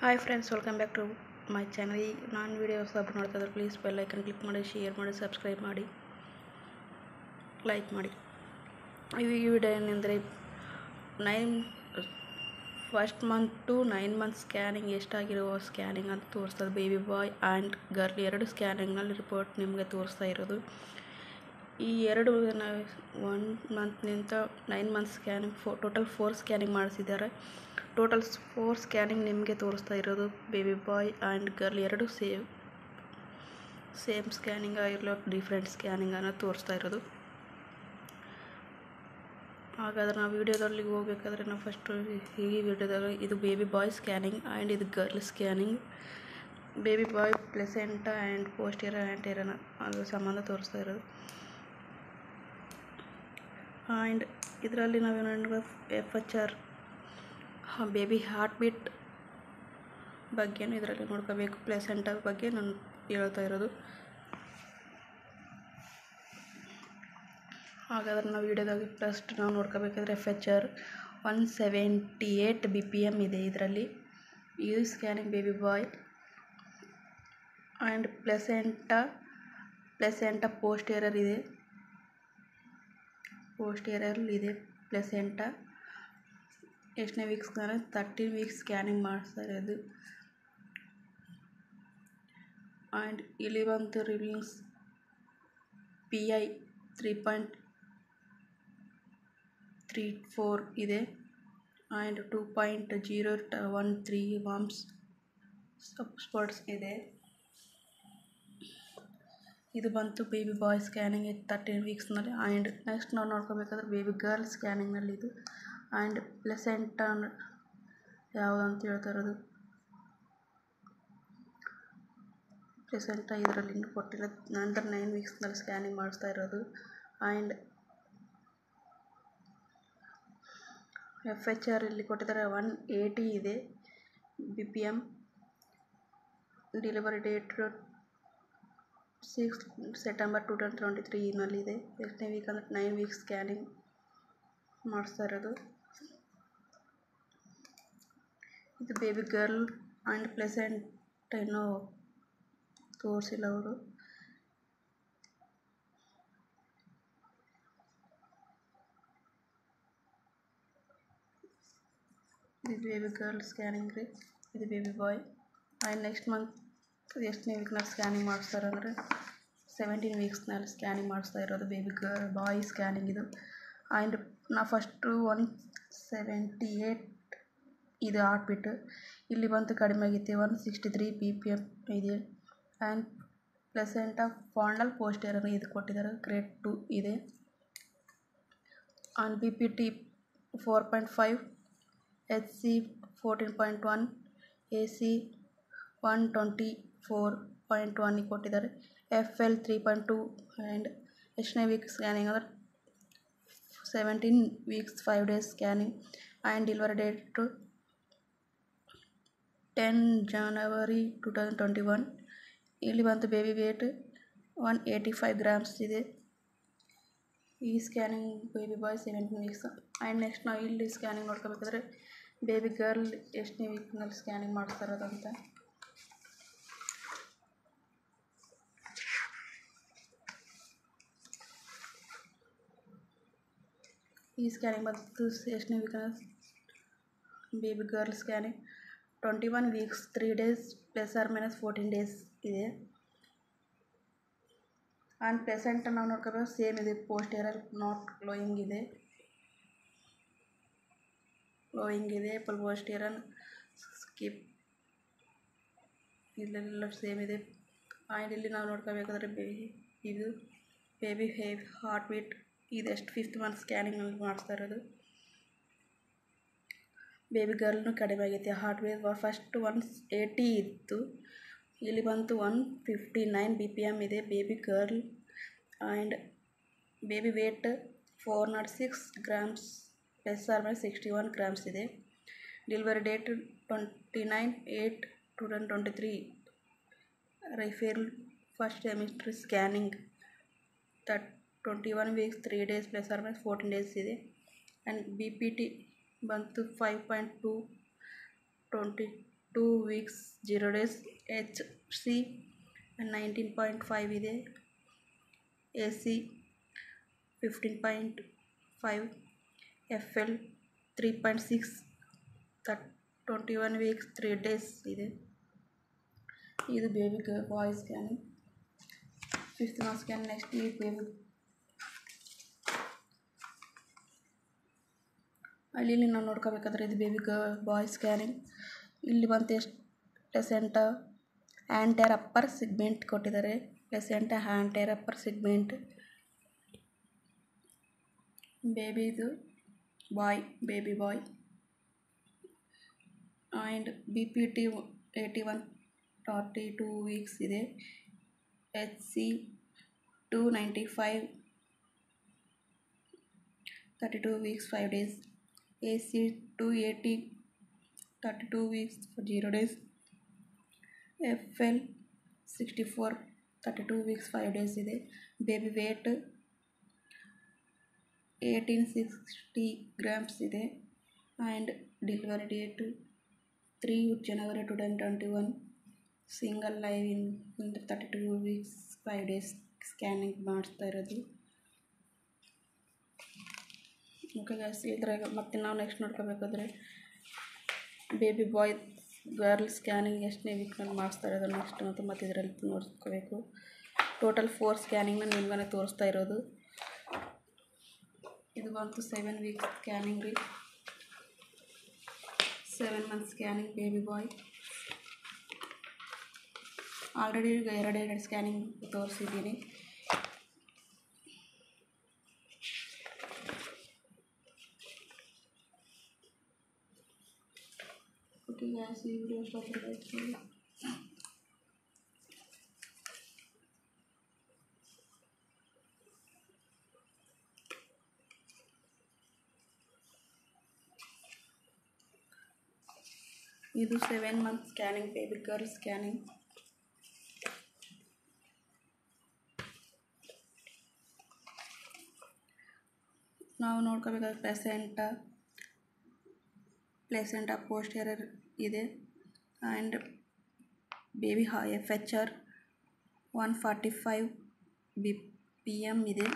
Hi friends, welcome back to my channel. ನಾನು videos upload ಮಾಡ್ತಾ ಇದ್ದರೆ ಪ್ಲೀಸ್ ಬೆಲ್ ಐಕನ್ ಕ್ಲಿಕ್ ಮಾಡಿ, share ಮಾಡಿ, ಸಬ್ಸ್ಕ್ರೈಬ್ ಮಾಡಿ, ಲೈಕ್ ಮಾಡಿ. ಈ ವಿಡಿಯೋ ಏನೆಂದರೆ first month to 9 month scanning ಎಷ್ಟಾಗಿರುವ ಸ್ಕ್ಯಾನಿಂಗ್ ಅಂತ ತೋರಿಸ್ತದೆ. ಬೇಬಿ ಬಾಯ್ ಆ್ಯಂಡ್ ಗರ್ಲ್ ಎರಡು ಸ್ಕ್ಯಾನಿಂಗ್ನಲ್ಲಿ ರಿಪೋರ್ಟ್ ನಿಮಗೆ ತೋರಿಸ್ತಾ ಇರೋದು. ಈ ಎರಡು 1 ಮಂತ್ನಿಂದ 9 ಮಂತ್ ಸ್ಕ್ಯಾನಿಂಗ್ ಟೋಟಲ್ 4 ಸ್ಕ್ಯಾನಿಂಗ್ ಮಾಡಿಸಿದ್ದಾರೆ. ಟೋಟಲ್ 4 ಸ್ಕ್ಯಾನಿಂಗ್ ನಿಮಗೆ ತೋರಿಸ್ತಾ ಇರೋದು. ಬೇಬಿ ಬಾಯ್ ಆ್ಯಂಡ್ ಗರ್ಲ್ ಎರಡು ಸೇಮ್ ಸ್ಕ್ಯಾನಿಂಗ್ ಆಗಿರಲು ಡಿಫ್ರೆಂಟ್ ಸ್ಕ್ಯಾನಿಂಗನ್ನು ತೋರಿಸ್ತಾ ಇರೋದು. ಹಾಗಾದರೆ ನಾವು ವಿಡಿಯೋದಲ್ಲಿ ಹೋಗಬೇಕಾದ್ರೆ ನಾವು ಫಸ್ಟು ಈ ವಿಡಿಯೋದಲ್ಲಿ ಇದು ಬೇಬಿ ಬಾಯ್ ಸ್ಕ್ಯಾನಿಂಗ್ ಆ್ಯಂಡ್ ಇದು girl scanning. Baby boy placenta and posterior anterior ಅದರ ಸಂಬಂಧ ತೋರಿಸ್ತಾ ಇರೋದು. ಆ್ಯಂಡ್ ಇದರಲ್ಲಿ ನಾವೇನು FHR ಬೇಬಿ ಹಾರ್ಟ್ ಬೀಟ್ ಬಗ್ಗೆನೂ ಇದರಲ್ಲಿ ನೋಡ್ಕೋಬೇಕು. ಪ್ಲೆಸೆಂಟಾ ಬಗ್ಗೆ ನಾನು ಹೇಳ್ತಾ ಇರೋದು. ಹಾಗಾದ್ರೆ ನಾವು ವಿಡಿಯೋದಾಗ ಫಸ್ಟ್ ನಾವು ನೋಡ್ಕೋಬೇಕಾದ್ರೆ FHR 178 BPM ಇದೆ ಇದರಲ್ಲಿ. ಇದು scanning baby boy and placenta posterior ಇದೆ ಪ್ಲೆಸೆಂಟಾ ಎಷ್ಟನೇ ವೀಕ್ಸ್ ಅಂದರೆ 13 ವೀಕ್ಸ್ ಸ್ಕ್ಯಾನಿಂಗ್ ಮಾಡಿಸ್ತಾ ಇರೋದು. ಆ್ಯಂಡ್ ಇಲ್ಲಿ ಬಂತು ರಿವೀಲಿಂಗ್ಸ್ PI 3.34 ಇದೆ ಆ್ಯಂಡ್ 2.013 ವಾಮ್ಸ್ ಸ್ಪಾಟ್ಸ್ ಇದೆ. ಇದು ಬಂತು ಬೇಬಿ ಬಾಯ್ ಸ್ಕ್ಯಾನಿಂಗ್ 13 ವೀಕ್ಸ್ನಲ್ಲಿ. ಆ್ಯಂಡ್ ನೆಕ್ಸ್ಟ್ ನಾವು ನೋಡ್ಕೋಬೇಕಾದ್ರೆ ಬೇಬಿ ಗರ್ಲ್ ಸ್ಕ್ಯಾನಿಂಗ್ನಲ್ಲಿ ಇದು. ಆ್ಯಂಡ್ ಪ್ಲೆಸೆಂಟಾ ಯಾವುದಂತ ಹೇಳ್ತಾ ಇರೋದು. ಪ್ಲೆಸೆಂಟಾ ಇದರಲ್ಲಿ ಕೊಟ್ಟಿಲ್ಲ. ನಂತರ 9 ವೀಕ್ಸ್ನಲ್ಲಿ ಸ್ಕ್ಯಾನಿಂಗ್ ಮಾಡಿಸ್ತಾ ಇರೋದು. ಆ್ಯಂಡ್ FHR ಇಲ್ಲಿ ಕೊಟ್ಟಿದ್ದಾರೆ 180 ಇದೆ BPM. ಡೆಲಿವರಿ ಡೇಟ್ 6 ಸೆಪ್ಟೆಂಬರ್ 2023 ಇದೆ. ಎಷ್ಟನೇ ವೀಕ್ ಅಂದರೆ 9 ವೀಕ್ಸ್ ಸ್ಕ್ಯಾನಿಂಗ್ ಮಾಡಿಸ್ತಾ ಇರೋದು. ಇದು ಬೇಬಿ ಗರ್ಲ್ ಆ್ಯಂಡ್ ಪ್ಲೆಸೆಂಟಾ ಇನ್ನೂ ತೋರಿಸಿಲ್ಲ ಅವರು. ಇದು ಬೇಬಿ ಗರ್ಲ್ ಸ್ಕ್ಯಾನಿಂಗ್ ರೀ. ಇದು baby boy. And next month ಎಷ್ಟನೇ ವೀಕ್ನಲ್ಲಿ ಸ್ಕ್ಯಾನಿಂಗ್ ಮಾಡಿಸ್ತಾರೆ ಅಂದರೆ 17 ವೀಕ್ಸ್ನಲ್ಲಿ ಸ್ಕ್ಯಾನಿಂಗ್ ಮಾಡಿಸ್ತಾ ಇರೋದು ಬೇಬಿ ಬಾಯ್ ಸ್ಕ್ಯಾನಿಂಗ್ ಇದು. ಆ್ಯಂಡ್ ನಾವು ಫಸ್ಟು 178 ಇದು ಹಾರ್ಟ್ಬಿಟ್ಟು ಇಲ್ಲಿ ಬಂತು ಕಡಿಮೆ ಆಗೈತೆ 163 BPM ಇದೆ. ಆ್ಯಂಡ್ ಪ್ಲೆಸೆಂಟಾ ಫಾಂಡಲ್ ಪೋಸ್ಟೀರಿಯರ್ ಇದು ಕೊಟ್ಟಿದ್ದಾರೆ ಗ್ರೇಡ್ 2 ಇದೆ. ಆ್ಯಂಡ್ BPT 4.5 HC 14.1 AC 124.1 ಕೊಟ್ಟಿದ್ದಾರೆ. FL 3.2 ಆ್ಯಂಡ್ ಎಷ್ಟನೇ ವೀಕ್ ಸ್ಕ್ಯಾನಿಂಗ್ ಅಂದರೆ 17 weeks 5 days scanning. And delivery date 10 ಜನವರಿ 2021. ಇಲ್ಲಿ ಬಂತು ಬೇಬಿ ವೇಟ್ 185 ಗ್ರಾಮ್ಸ್ ಇದೆ. ಈ scanning baby boy 17 weeks. And next ನಾವು ಇಲ್ಲಿ ಸ್ಕ್ಯಾನಿಂಗ್ ನೋಡ್ಕೋಬೇಕಾದ್ರೆ ಬೇಬಿ ಗರ್ಲ್ ಎಷ್ಟನೇ ವೀಕ್ನಲ್ಲಿ ಸ್ಕ್ಯಾನಿಂಗ್ ಮಾಡಿಸ್ತಾ ಇರೋದಂತ. ಈ ಸ್ಕ್ಯಾನಿಂಗ್ ಬಂತು ಎಷ್ಟನೇ ವೀಕ್ ಅಂದರೆ baby girl scanning 21 weeks 3 days ±14 days ಇದೆ. ಆ್ಯಂಡ್ ಪ್ಲೆಸೆಂಟಾ ನಾವು ನೋಡ್ಕೋಬೇಕು ಸೇಮ್ ಇದೆ. ಪೋಸ್ಟೀರಿಯರ್ ನಾಟ್ ಗ್ಲೋಯಿಂಗ್ ಇದೆ ಪೋಸ್ಟೀರಿಯರ್ ಸ್ಕಿಪ್ ಇಲ್ಲೆಲ್ಲ ಸೇಮ್ ಇದೆ. ಆ್ಯಂಡ್ ಇಲ್ಲಿ ನಾವು ನೋಡ್ಕೋಬೇಕಾದ್ರೆ ಇದು ಬೇಬಿ ಹಾರ್ಟ್ ಬೀಟ್ ಇದೆಷ್ಟು 5th ಮಂತ್ ಸ್ಕ್ಯಾನಿಂಗ್ನಲ್ಲಿ ಮಾಡಿಸ್ತಾ ಇರೋದು. ಬೇಬಿ ಗರ್ಲ್ನು ಕಡಿಮೆ ಆಗೈತೆ ಹಾರ್ಟ್ ಬೀಟ್. ಫಸ್ಟ್ 180 ಇತ್ತು, ಇಲ್ಲಿ ಬಂತು 159 BPM ಇದೆ baby girl. And baby weight 406 grams ±61 grams ಇದೆ. Delivery date 29/8/2023. ರೈಫೆಲ್ first semester scanning 21 weeks 3 days ±14 days ಇದೆ. ಆ್ಯಂಡ್ BPT ಬಂತು 5.2 20 2 weeks 0 days HC 19.5 ಇದೆ, AC 15.5, FL 3.6, 21 weeks 3 days ಇದೆ. ಇದು baby boy scanning. 5th month scan. Next week baby ಅಲ್ಲಿ ನಾವು ನೋಡ್ಕೋಬೇಕಾದ್ರೆ ಇದು ಬೇಬಿ ಬಾಯ್ ಸ್ಕ್ಯಾನಿಂಗ್. ಇಲ್ಲಿ ಬಂತು ಎಷ್ಟು ಪ್ಲೆಸೆಂಟಾ ಆ್ಯಂಟೇರ್ ಅಪ್ಪರ್ ಸಿಗ್ಮೆಂಟ್ ಕೊಟ್ಟಿದ್ದಾರೆ. Placenta anterior upper segment. Baby boy and BPT 81.42 weeks ಇದೆ. HC 295 32 weeks 5 days. AC 280 32 weeks 0 days. FL 64 32 weeks 5 days ಇದೆ. Baby weight 1860 grams ಇದೆ. And delivery date 3 January 2021. Single live in 32 weeks 5 days scanning ಮಾಡಿಸ್ತಾ ಇರೋದು. Okay guys, ಇದ್ರಾಗ ಮತ್ತೆ ನಾವು next ನೋಡ್ಕೋಬೇಕಾದ್ರೆ baby boy girl scanning ಎಷ್ಟನೇ ವೀಕ್ನಲ್ಲಿ ಮಾಡಿಸ್ತಾ ಇರೋದು ನೆಕ್ಸ್ಟ್ ಮತ್ತು ಇದರಲ್ಲಿ ನೋಡ್ಕೋಬೇಕು. ಟೋಟಲ್ 4 ಸ್ಕ್ಯಾನಿಂಗ್ನ ನಿಮ್ಗೆ ತೋರಿಸ್ತಾ ಇರೋದು. ಇದು ಬಂತು 7 weeks ಸ್ಕ್ಯಾನಿಂಗ್ ರೀ. 7 months ಸ್ಕ್ಯಾನಿಂಗ್ ಬೇಬಿ ಬಾಯ್. ಆಲ್ರೆಡಿ ಈಗ ಎರಡು ಸ್ಕ್ಯಾನಿಂಗ್ ತೋರಿಸಿದ್ದೀನಿ. ಓಕೆ ಗ್ಯಾಸ್, ಈ ವಿಡಿಯೋ ಇಷ್ಟ. ಇದು 7 months scanning baby girl scanning. ನಾವು ನೋಡ್ಕೋಬೇಕಾದ್ರೆ ಪ್ಲೆಸೆಂಟಾ ಪೋಸ್ಟೀರಿಯರ್ ಇದೆ. ಆ್ಯಂಡ್ ಬೇಬಿ FHR 145 BPM ಇದೆ.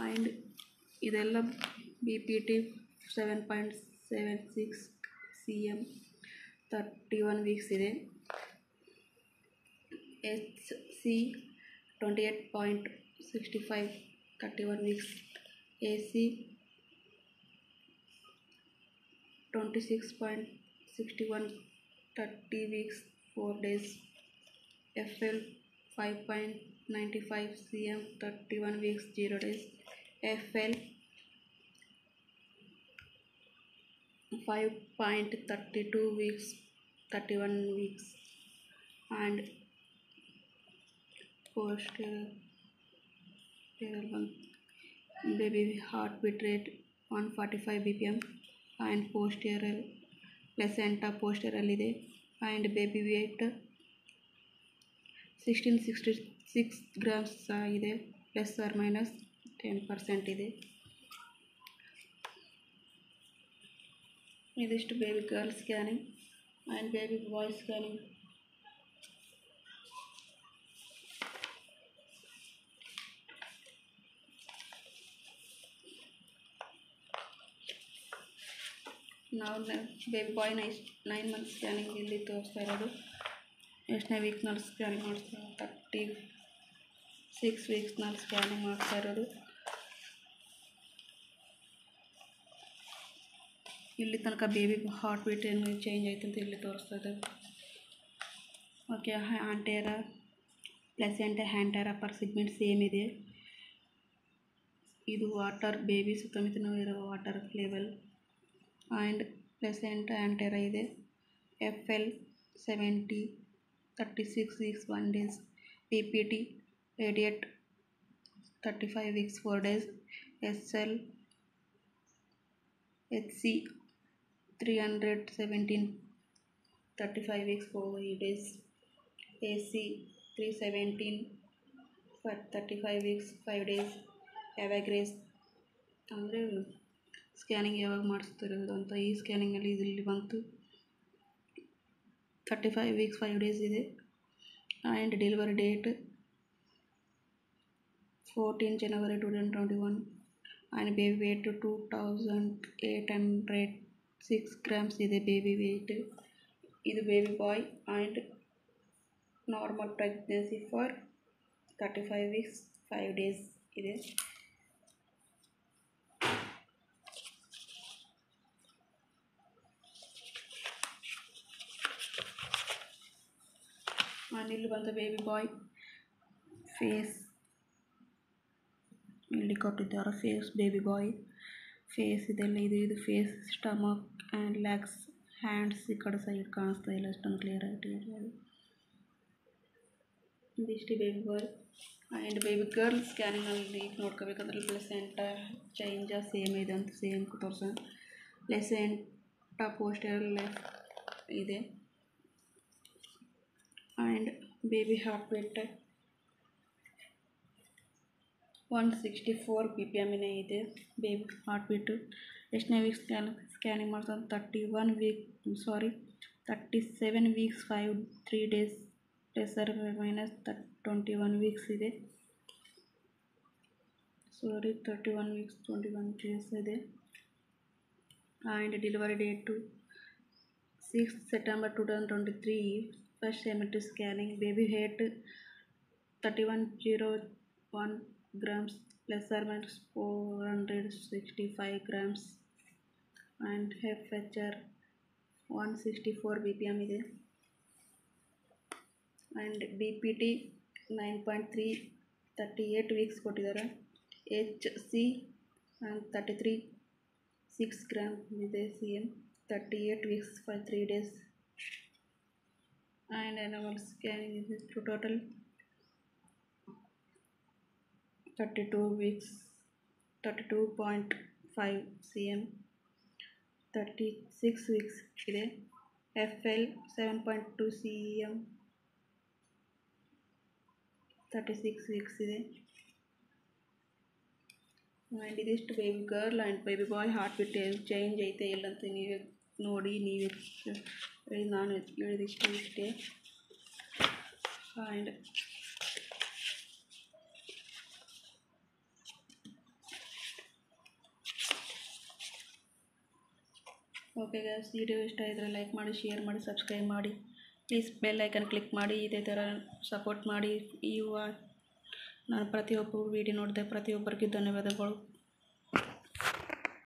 ಆ್ಯಂಡ್ ಇದೆಲ್ಲ BPT 7.76 cm 31 weeks ಇದೆ. HC 28.65 31 weeks. AC 26.61 30 weeks 4 days. FL 5.95 cm 31 weeks 0 days. FL 5.32 weeks 31 weeks. And posterior baby heartbeat rate 145 BPM. and posterior placenta posterior ಇದೆ. and baby weight 1666 grams ಇದೆ, plus or minus 10% ಇದೆ. ಇದಿಷ್ಟು baby girl scanning. And baby boy scanning. ನಾವು baby ಬಾಯ್ನ 9 months scanning ಇಲ್ಲಿ ತೋರಿಸ್ತಾ ಇರೋದು. ಎಷ್ಟನೇ ವೀಕ್ನಲ್ಲಿ ಸ್ಕ್ಯಾನಿಂಗ್ ಮಾಡಿಸ್ತಾ 36 weeksನಲ್ಲಿ ಸ್ಕ್ಯಾನಿಂಗ್ ಮಾಡ್ತಾ ಇರೋದು. ಇಲ್ಲಿ ತನಕ ಬೇಬಿ ಹಾರ್ಟ್ ಬೀಟ್ ಏನು ಚೇಂಜ್ ಆಯ್ತು ಅಂತ ಇಲ್ಲಿ ತೋರಿಸ್ತಾ ಇದ್ದಾರೆ. Okay, anterior placenta anterior upper segment same ಇದೆ. ಇದು ವಾಟರ್ ಬೇಬಿ ಸುತ್ತಮುತ್ತಲೂ ಇರೋ water level. And placenta anterior ಇದೆ. FL 70 36 weeks 1 days. BPT 88 35 weeks 4 days. HC 317 35 weeks 4 days. AC 317 35 weeks 5 days. Avagres ಅಂದರೆ ಸ್ಕ್ಯಾನಿಂಗ್ ಯಾವಾಗ ಮಾಡಿಸ್ತಿರೋದು ಅಂತ ಈ ಸ್ಕ್ಯಾನಿಂಗಲ್ಲಿ ಇಲ್ಲಿ ಬಂತು. 35 weeks 5 days ಇದೆ. And delivery date 14 January 2021. And baby weight 2806 grams ಇದೆ ಬೇಬಿ ವೇಟ್. ಇದು baby boy and normal pregnancy for 35 weeks 5 days ಇದೆ. ಆ್ಯಂಡ್ ಇಲ್ಲಿ ಬಂದ ಬೇಬಿ ಬಾಯ್ ಫೇಸ್ ಇಲ್ಲಿ ಕೊಟ್ಟಿದ್ದಾರೆ. ಫೇಸ್ ಬೇಬಿ ಬಾಯ್ ಫೇಸ್ ಇದೆಲ್ಲ ಇದು face, stomach and legs, hands ಈ ಕಡೆ ಸೈಡ್ ಕಾಣಿಸ್ತಾ ಇಲ್ಲ ಅಷ್ಟೊಂದು ಕ್ಲಿಯರ್ ಆಗಿ. ಇದಿಷ್ಟು baby boy. And baby girl ಸ್ಕ್ಯಾನಿಂಗಲ್ಲಿ ನೋಡ್ಕೋಬೇಕಂದ್ರೆ ಪ್ಲೆಸೆಂಟ ಚೇಂಜ ಸೇಮ್ ಇದೆ ಅಂತ ಸೇಮ್ ತೋರಿಸ. ಪ್ಲೆಸೆಂಟ ಪೋಸ್ಟರ್ ಲೆಫ್ಟ್ ಇದೆ. And baby heart beat 164 BPM ಇದೆ. ಬೇಬಿ ಹಾರ್ಟ್ ಬೀಟು ಎಷ್ಟನೇ ವೀಕ್ ಸ್ಕ್ಯಾನಿಂಗ್ ಮಾಡ್ತಾರೆ? 37 weeks 3 days plus minus 21 weeks ಇದೆ. 31 weeks 21 days ಇದೆ. And delivery date 6 September 2023. First ಎಮಿಟಿ scanning. Baby weight 3101 grams plus minus 465 grams. And FHR 164 BPM ಇದೆ. And BPT 9.3 38 weeks ಕೊಟ್ಟಿದ್ದಾರೆ. HC 6 grams ಇದೆ. CM 38 weeks 3 days. And animal scanning ಇದೆ total 32 weeks 32.5 CM 36 weeks ಇದೆ. FL 7.2 CM 36 weeks ಇದೆ. And ಇದಿಷ್ಟು baby girl and baby boy heart beat change ಐತೆ ಇಲ್ಲಂತ ನೀವೇ ನೋಡಿ, ನೀವೇ ನಾನು ಹೇಳಿದಿಷ್ಟು ಇಷ್ಟೇ. ಆ್ಯಂಡ್ ಓಕೆ ಗೈಸ್, ವಿಡಿಯೋ ಇಷ್ಟ ಇದ್ದರೆ ಲೈಕ್ ಮಾಡಿ, ಶೇರ್ ಮಾಡಿ, ಸಬ್ಸ್ಕ್ರೈಬ್ ಮಾಡಿ. ಪ್ಲೀಸ್ ಬೆಲ್ ಐಕನ್ ಕ್ಲಿಕ್ ಮಾಡಿ. ಇದೇ ಥರ ಸಪೋರ್ಟ್ ಮಾಡಿ. ನಾನು ಪ್ರತಿಯೊಬ್ಬರು ವಿಡಿಯೋ ನೋಡಿದೆ ಪ್ರತಿಯೊಬ್ಬರಿಗೂ ಧನ್ಯವಾದಗಳು.